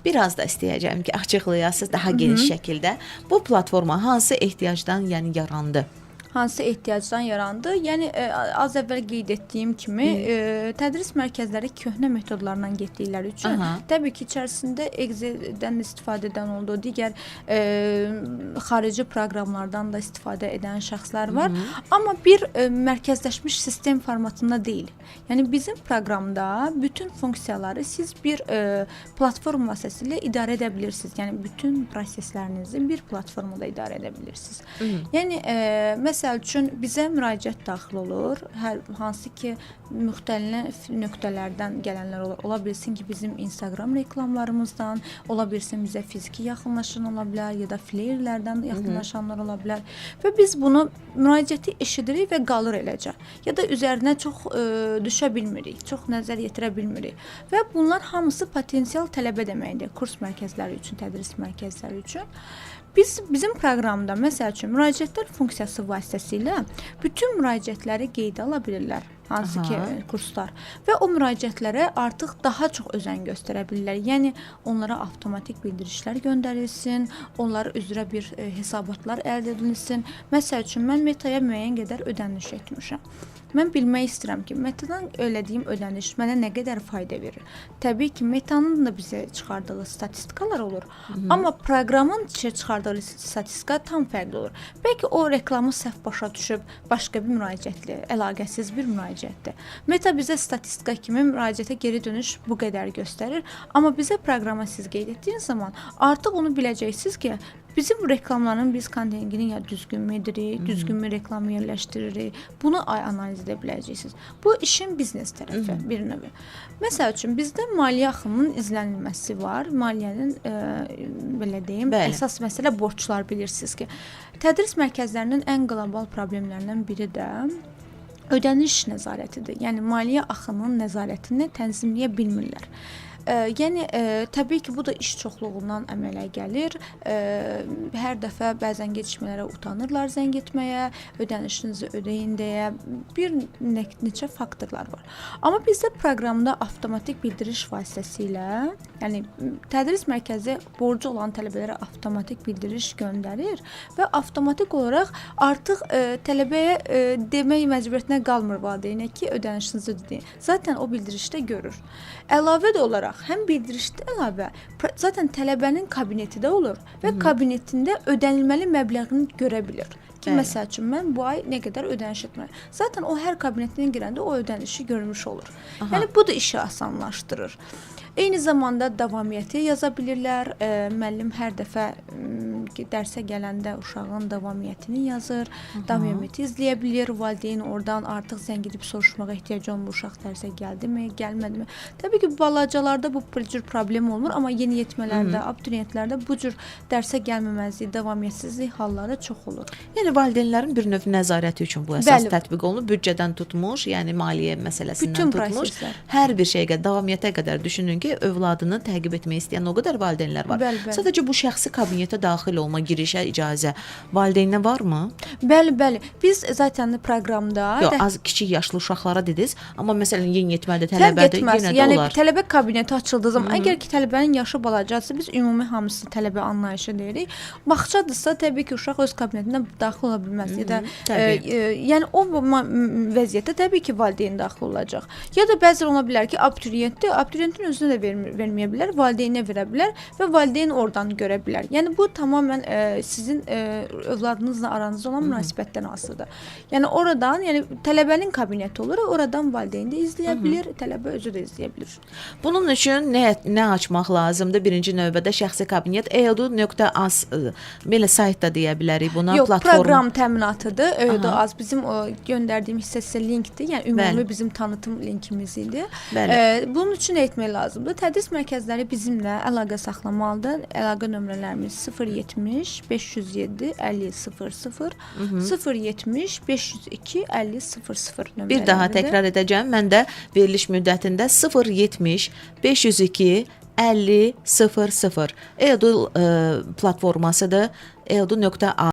biraz da istəyəcəm ki, açıqlayasınız daha geniş şəkildə. Bu platforma hansı ehtiyacdan, yəni yarandı? Hansı ehtiyacdan yarandı? Yəni az əvvəl qeyd etdiyim kimi, tədris mərkəzləri köhnə metodlarla getdikləri üçün, təbii ki, içərisində Excel-dən istifadə edən oldu, digər xarici proqramlardan da istifadə edən şəxslər var. Amma bir mərkəzləşmiş sistem formatında deyil. Yəni bizim proqramda bütün funksiyaları siz bir platform vasitəsilə idarə edə bilirsiniz. Yəni bütün proseslərinizi bir platformada idarə edə bilirsiniz. Yəni məsəl üçün bizə müraciət daxil olur. Hansı ki, müxtəlif nöqtələrdən gələnlər olur. Ola bilsin ki, bizim Instagram reklamlarımızdan, ola bilsin bizə fiziki yaxınlaşan ola bilər, ya da fleyrlərdən yaxınlaşanlar ola bilər. Və biz bunu müraciəti eşidirik və qalır eləcə. Ya da üzərinə çox düşə bilmirik, çox nəzər yetirə bilmirik. Və bunlar hamısı potensial tələbə deməkdir. Kurs mərkəzləri üçün, tədris mərkəzləri üçün. Bizim proqramda, məsəl üçün, müraciətlər funksiyası vasitəsilə bütün müraciətləri qeydə ala bilirlər. Hansı ki, kurslar. Və o müraciətlərə artıq daha çox özən göstərə bilirlər. Yəni, onlara avtomatik bildirişlər göndərilsin, onlara üzrə bir hesabatlar əldə edilsin. Məsəl üçün, mən Metaya müəyyən qədər ödəniş etmişəm. Mən bilmək istəyirəm ki, Metadan ödədiyim ödəniş mənə nə qədər fayda verir. Təbii ki, Metanın da bizə çıxardığı statistikalar olur. Amma proqramın çıxardığı statistika tam fərqli olur. Bəlkə o reklamı səhv başa düşüb başqa bir müraciətli, əlaqəsiz bir müraciətdir. Meta bizə statistika kimi müraciətə geri dönüş bu qədər göstərir. Amma bizə proqrama siz qeyd etdiyiniz zaman artıq onu biləcəksiniz ki, bizim reklamların biz kontentinini ya düzgünmü edirik, düzgünmü reklamı yerləşdiririk. Bunu analiz edə biləcəksiniz. Bu işin biznes tərəfi bir növ. Məsəl üçün bizdə maliyyə axınının izlənilməsi var. Maliyyənin belə deyim, əsas məsələ borclar bilirsiniz ki. Tədris mərkəzlərinin ən qlobal problemlərindən biri də ödəniş nəzarətidir. Yəni maliyyə axınının nəzarətini tənzimləyə bilmirlər. Yəni, təbii ki, bu da iş çoxluğundan əmələ gəlir. Hər dəfə bəzən gecikmələrə utanırlar zəng etməyə, ödənişinizi ödəyin deyə bir neçə faktorlar var. Amma bizdə proqramda avtomatik bildiriş vasitəsilə, yəni tədris mərkəzi borcu olan tələbələrə avtomatik bildiriş göndərir və avtomatik olaraq artıq tələbəyə demək məcburiyyətinə qalmır valideynə ki, ödənişinizi ödəyin. Zaten o bildirişdə görür. Əlavə də olaraq həm bildirişdə əlavə, zaten tələbənin kabineti də olur və kabinetində ödənilməli məbləğini görə bilir. Ki, məsəl üçün, mən bu ay nə qədər ödəniş etməliyəm. Zaten o hər kabinetinə girəndə o ödənişi görmüş olur. Yəni, bu da işi asanlaşdırır. Eyni zamanda davamiyyəti yaza bilirlər. Müəllim hər dəfə dərsə gələndə uşağın davamiyyətini yazır. Davamiyyəti izləyə bilir. Valideyn oradan artıq zəng edib soruşmağa ehtiyacı olmur. Uşaq dərsə gəldimi, gəlmədimi? Təbii ki, balacalarda bu cür problem olmur. Amma yeniyetmələrdə, abituriyentlərdə bu cür dərsə gəlməməzlik, davamiyyətsizlik halları çox olur. Yəni, valideynlərin bir növ nəzarəti üçün bu əsas tətbiq olunur. Büdcədən tutmuş, yəni maliyyə məsələsindən tutmuş. Hər bir şeyə qədər, davamiyyətə qədər düşünün ki, övladını təqib etmək istəyən o qədər valideynlər var. Sadəcə bu şəxsi kabinetə daxil olma, girişə icazə valideyninə varmı? Bəli. Biz zaten proqramda... Yox, az kiçik yaşlı uşaqlara dediniz, amma məsələn yeniyetmədə, tələbədə yenə də yəni, olar. Yəni tələbə kabineti açıldığı zaman, əgər ki, tələbənin yaşı balacadırsa, biz ümumi hamısı tələbə anlayışı deyirik. Baxçadırsa, təbii ki, uşaq öz kabinetində daxil ola bilməz. Yəni, o vəziyyətdə təbii ki, valideyn daxil olacaq. Ya da bəzən ola bilər ki, abituriyentin özünə də verməyə bilər, valideynə verə bilər və valideyn oradan görə bilər. Yəni, bu tamamən sizin övladınızla aranızda olan münasibətdən asılıdır. Yəni, oradan, yəni tələbənin kabineti olur, oradan valideyn də izləyə bilir, tələbə özü də izləyə bilir. Bunun üçün nə açmaq lazımdır? Birinci növbədə şəxsi kabinet eodu.az belə saytda deyə bilərik buna. Yox, proqram təminatıdır. eodu.az bizim göndərdiyim hissəsi linkdir. Yəni, ümumi bizim tanıtım linkimiz idi. Bunun üçün nə etmək lazımdır? Tədris mərkəzləri bizimlə əlaqə saxlamalıdır. Əlaqə nömrələrimiz 070 507 50 00 070 502 50 00 nömrələridir. Bir daha təkrar edəcəm. Mən də veriliş müddətində 070 502 50 00 EODU platformasıdır. EODU.az